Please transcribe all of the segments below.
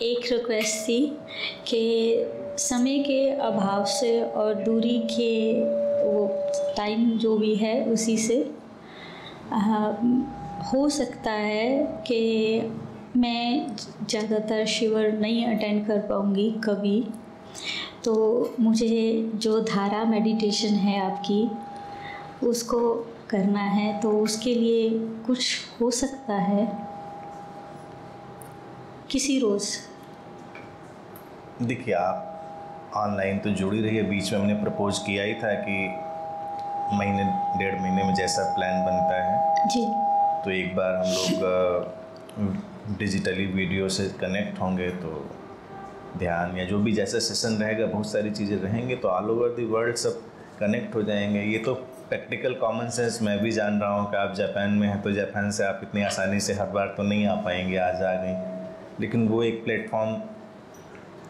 एक रिक्वेस्ट थी कि समय के अभाव से और दूरी के वो टाइम जो भी है उसी से हो सकता है कि मैं ज़्यादातर शिविर नहीं अटेंड कर पाऊँगी कभी। तो मुझे जो धारा मेडिटेशन है आपकी उसको करना है, तो उसके लिए कुछ हो सकता है किसी रोज़? देखिए, आप ऑनलाइन तो जुड़ी रही है। बीच में हमने प्रपोज किया ही था कि महीने 1.5 महीने में जैसा प्लान बनता है जी, तो एक बार हम लोग डिजिटली वीडियो से कनेक्ट होंगे, तो ध्यान या जो भी जैसा सेशन रहेगा, बहुत सारी चीज़ें रहेंगी, तो ऑल ओवर द वर्ल्ड सब कनेक्ट हो जाएंगे। ये तो प्रैक्टिकल कॉमन सेंस मैं भी जान रहा हूँ कि आप जापान में हैं, तो जापान से आप इतनी आसानी से हर बार तो नहीं आ पाएंगे, आज आ गई, लेकिन वो एक प्लेटफॉर्म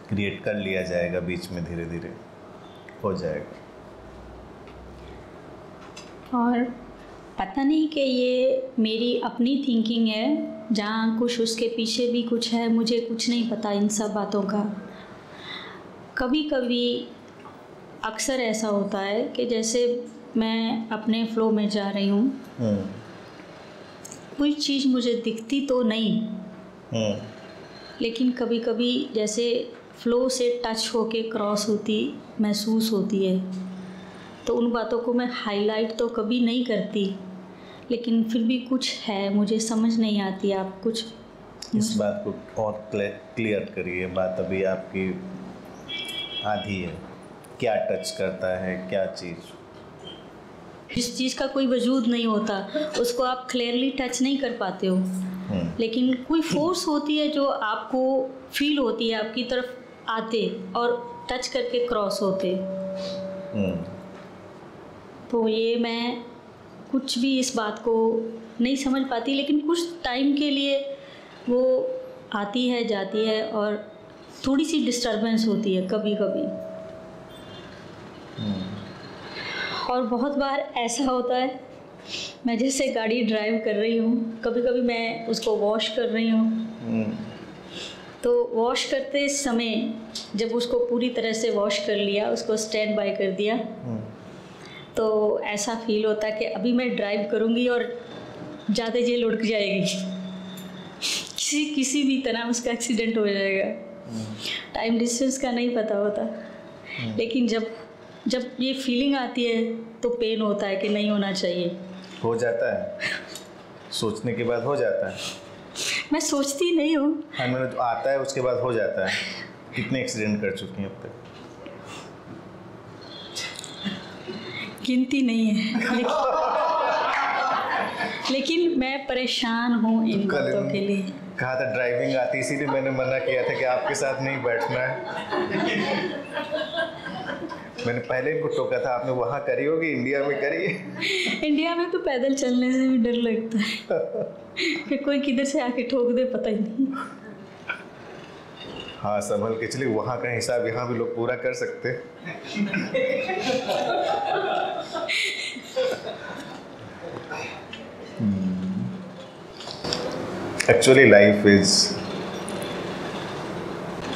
क्रिएट कर लिया जाएगा, बीच में धीरे धीरे हो जाएगा। और पता नहीं कि ये मेरी अपनी थिंकिंग है, जहाँ कुछ उसके पीछे भी कुछ है, मुझे कुछ नहीं पता इन सब बातों का। कभी कभी अक्सर ऐसा होता है कि जैसे मैं अपने फ्लो में जा रही हूँ, कोई चीज़ मुझे दिखती तो नहीं, लेकिन कभी कभी जैसे फ्लो से टच होके क्रॉस होती महसूस होती है, तो उन बातों को मैं हाईलाइट तो कभी नहीं करती, लेकिन फिर भी कुछ है, मुझे समझ नहीं आती। आप कुछ इस बात को और क्लियर करिए। बात अभी आपकी आधी है, क्या टच करता है, क्या चीज़? जिस चीज़ का कोई वजूद नहीं होता उसको आप क्लियरली टच नहीं कर पाते हो, लेकिन कोई फोर्स होती है जो आपको फील होती है, आपकी तरफ आते और टच करके क्रॉस होते। तो ये मैं कुछ भी इस बात को नहीं समझ पाती, लेकिन कुछ टाइम के लिए वो आती है, जाती है, और थोड़ी सी डिस्टर्बेंस होती है कभी कभी। और बहुत बार ऐसा होता है, मैं जैसे गाड़ी ड्राइव कर रही हूँ, कभी कभी मैं उसको वॉश कर रही हूँ, तो वॉश करते समय जब उसको पूरी तरह से वॉश कर लिया, उसको स्टैंड बाय कर दिया, तो ऐसा फील होता है कि अभी मैं ड्राइव करूँगी और ज़्यादा जेल उड़ जाएगी, किसी भी तरह उसका एक्सीडेंट हो जाएगा। टाइम डिस्टेंस का नहीं पता होता, लेकिन जब ये फीलिंग आती है तो पेन होता है कि नहीं होना चाहिए। हो जाता है, सोचने के बाद हो जाता है। मैं सोचती नहीं हूँ, हाँ, मैंने तो आता है, उसके बाद हो जाता है। कितने एक्सीडेंट कर चुकी हैं अब तक? गिनती नहीं है, लेकिन मैं परेशान हूँ इन बातों के लिए। कहा था ड्राइविंग आती, इसीलिए मैंने मना किया था कि आपके साथ नहीं बैठना है। मैंने पहले इनको टोका था, आपने वहाँ करी होगी, इंडिया में करी। इंडिया में तो पैदल चलने से भी डर लगता है कि कोई किधर से आके ठोक दे, पता ही नहीं। हाँ, संभल के चलिए, वहाँ का हिसाब यहाँ भी लोग पूरा कर सकते। Actually life is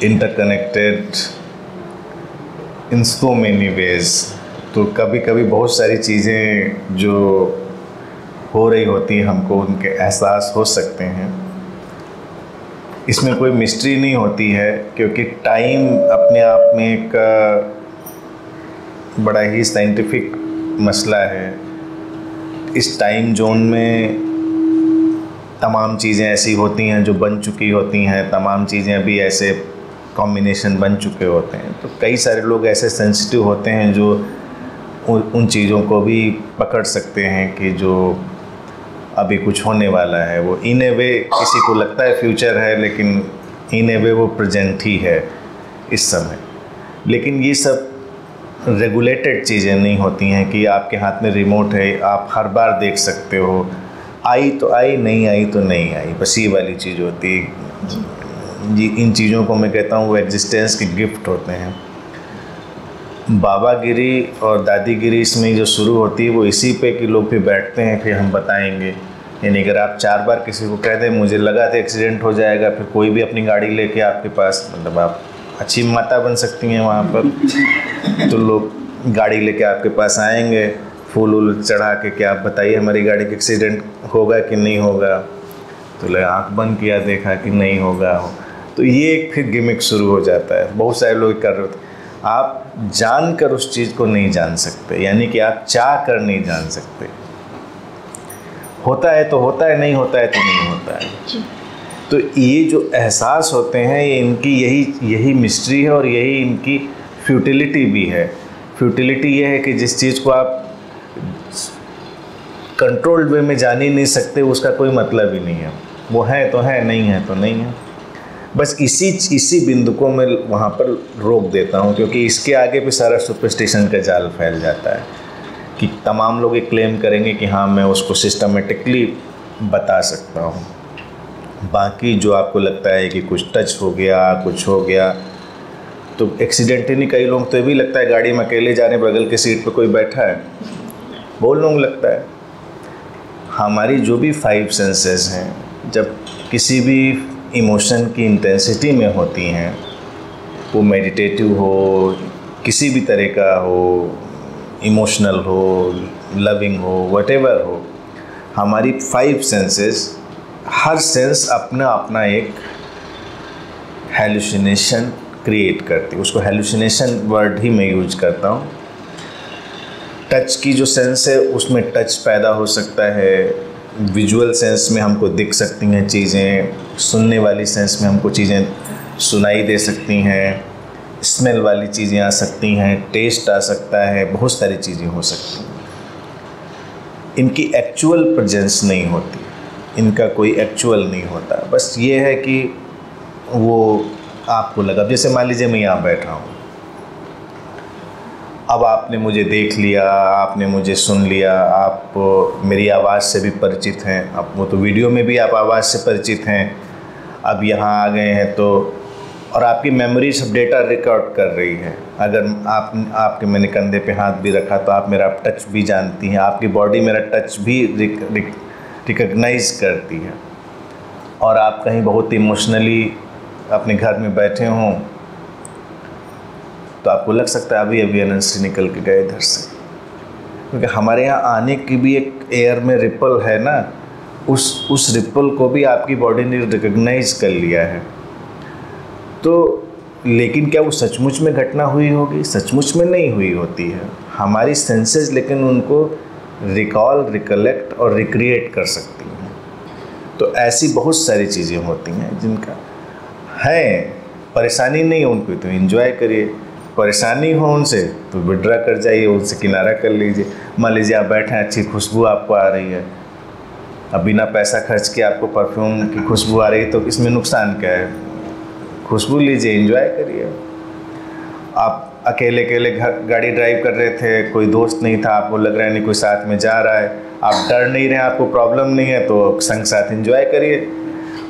interconnected in so many ways. तो कभी कभी बहुत सारी चीज़ें जो हो रही होती हैं, हमको उनके एहसास हो सकते हैं। इसमें कोई मिस्ट्री नहीं होती है, क्योंकि टाइम अपने आप में एक बड़ा ही साइंटिफिक मसला है। इस टाइम जोन में तमाम चीज़ें ऐसी होती हैं जो बन चुकी होती हैं, तमाम चीज़ें अभी ऐसे कॉम्बिनेशन बन चुके होते हैं। तो कई सारे लोग ऐसे सेंसिटिव होते हैं जो उन चीज़ों को भी पकड़ सकते हैं कि जो अभी कुछ होने वाला है, वो इन ए वे किसी को लगता है फ्यूचर है, लेकिन इन ए वे वो प्रेजेंट ही है इस समय। लेकिन ये सब रेगुलेटेड चीज़ें नहीं होती हैं कि आपके हाथ में रिमोट है, आप हर बार देख सकते हो, आई तो आई, नहीं आई तो नहीं आई, बस ये वाली चीज़ होती है जी। इन चीज़ों को मैं कहता हूँ वो एग्जिस्टेंस के गिफ्ट होते हैं। बाबागिरी और दादीगिरी इसमें जो शुरू होती है वो इसी पे कि लोग फिर बैठते हैं, फिर हम बताएंगे, यानी अगर आप 4 बार किसी को कह दें मुझे लगा था एक्सीडेंट हो जाएगा, फिर कोई भी अपनी गाड़ी लेके आपके पास, मतलब आप अच्छी माता बन सकती हैं वहाँ पर, तो लोग गाड़ी लेके आपके पास आएंगे फूल वूल चढ़ा के कि आप बताइए हमारी गाड़ी का एक्सीडेंट होगा कि नहीं होगा, तो ले आँख बंद किया, देखा कि नहीं होगा। तो ये एक फिर गिमिक शुरू हो जाता है, बहुत सारे लोग कर रहे होते। आप जानकर उस चीज़ को नहीं जान सकते, यानी कि आप चाह कर नहीं जान सकते। होता है तो होता है, नहीं होता है तो नहीं होता है। तो ये जो एहसास होते हैं, ये इनकी यही मिस्ट्री है और यही इनकी फ्यूटिलिटी भी है। फ्यूटिलिटी ये है कि जिस चीज़ को आप कंट्रोल्ड वे में जान ही नहीं सकते, उसका कोई मतलब ही नहीं है। वो है तो है, नहीं है तो नहीं है। बस इसी बिंदु को मैं वहाँ पर रोक देता हूँ, क्योंकि इसके आगे भी सारा सुपरस्टिशन का जाल फैल जाता है कि तमाम लोग ये क्लेम करेंगे कि हाँ मैं उसको सिस्टमेटिकली बता सकता हूँ। बाकी जो आपको लगता है कि कुछ टच हो गया, कुछ हो गया, तो एक्सीडेंट ही नहीं, कई लोग तो ये भी लगता है गाड़ी में अकेले जा रहे हैं, बगल के सीट पे कोई बैठा है, बहुत लोग लगता है। हमारी जो भी 5 सेंसेस हैं, जब किसी भी इमोशन की इंटेंसिटी में होती हैं, वो मेडिटेटिव हो, किसी भी तरह का हो, इमोशनल हो, लविंग हो, व्हाटएवर हो, हमारी 5 सेंसेस, हर सेंस अपना एक हेलुसिनेशन क्रिएट करती है। उसको हेलुसिनेशन वर्ड ही मैं यूज करता हूँ। टच की जो सेंस है उसमें टच पैदा हो सकता है, विजुअल सेंस में हमको दिख सकती हैं चीज़ें, सुनने वाली सेंस में हमको चीज़ें सुनाई दे सकती हैं, स्मेल वाली चीज़ें आ सकती हैं, टेस्ट आ सकता है, बहुत सारी चीज़ें हो सकती हैं। इनकी एक्चुअल प्रेजेंस नहीं होती, इनका कोई एक्चुअल नहीं होता। बस ये है कि वो आपको लगा, जैसे मान लीजिए मैं यहाँ बैठा हूँ, अब आपने मुझे देख लिया, आपने मुझे सुन लिया, आप मेरी आवाज़ से भी परिचित हैं, अब वो तो वीडियो में भी आप आवाज़ से परिचित हैं, अब यहाँ आ गए हैं तो, और आपकी मेमोरी सब डेटा रिकॉर्ड कर रही है। अगर आपके मैंने कंधे पे हाथ भी रखा तो आप मेरा टच भी जानती हैं, आपकी बॉडी मेरा टच भी रिकग्नाइज करती है। और आप कहीं बहुत इमोशनली अपने घर में बैठे हों तो आपको लग सकता है अभी अनंत से निकल के गए इधर से, क्योंकि हमारे यहाँ आने की भी एक एयर में रिपल है ना, उस रिपल को भी आपकी बॉडी ने रिकग्नाइज कर लिया है। तो लेकिन क्या वो सचमुच में घटना हुई होगी? सचमुच में नहीं हुई होती है। हमारी सेंसेस लेकिन उनको रिकॉल, रिकलेक्ट और रिक्रिएट कर सकती हैं। तो ऐसी बहुत सारी चीज़ें होती हैं जिनका है, परेशानी नहीं है उनको तो एंजॉय करिए, परेशानी हो उनसे तो विड्रा कर जाइए, उनसे किनारा कर लीजिए। मान लीजिए आप बैठे हैं, अच्छी खुशबू आपको आ रही है, अब बिना पैसा खर्च के आपको परफ्यूम की खुशबू आ रही है, तो इसमें नुकसान क्या है? खुशबू लीजिए, एंजॉय करिए। आप अकेले गाड़ी ड्राइव कर रहे थे, कोई दोस्त नहीं था, आपको लग रहा है नहीं कोई साथ में जा रहा है, आप डर नहीं रहे, आपको प्रॉब्लम नहीं है, तो संग साथ एंजॉय करिए।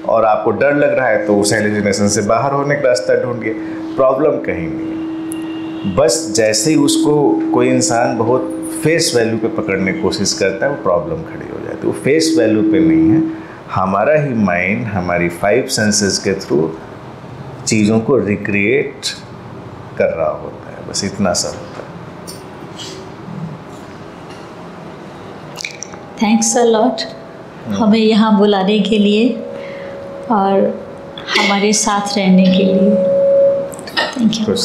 और आपको डर लग रहा है तो उस हेलुसिनेशन से बाहर होने का रास्ता ढूंढिए, प्रॉब्लम कहीं नहीं है। बस जैसे ही उसको कोई इंसान बहुत फेस वैल्यू पे पकड़ने की कोशिश करता है, वो प्रॉब्लम खड़ी हो जाती है। वो फेस वैल्यू पे नहीं है, हमारा ही माइंड हमारी 5 सेंसेस के थ्रू चीज़ों को रिक्रिएट कर रहा होता है, बस इतना सा होता है। थैंक्स अ लॉट हमें यहाँ बुलाने के लिए और हमारे साथ रहने के लिए। Thank you.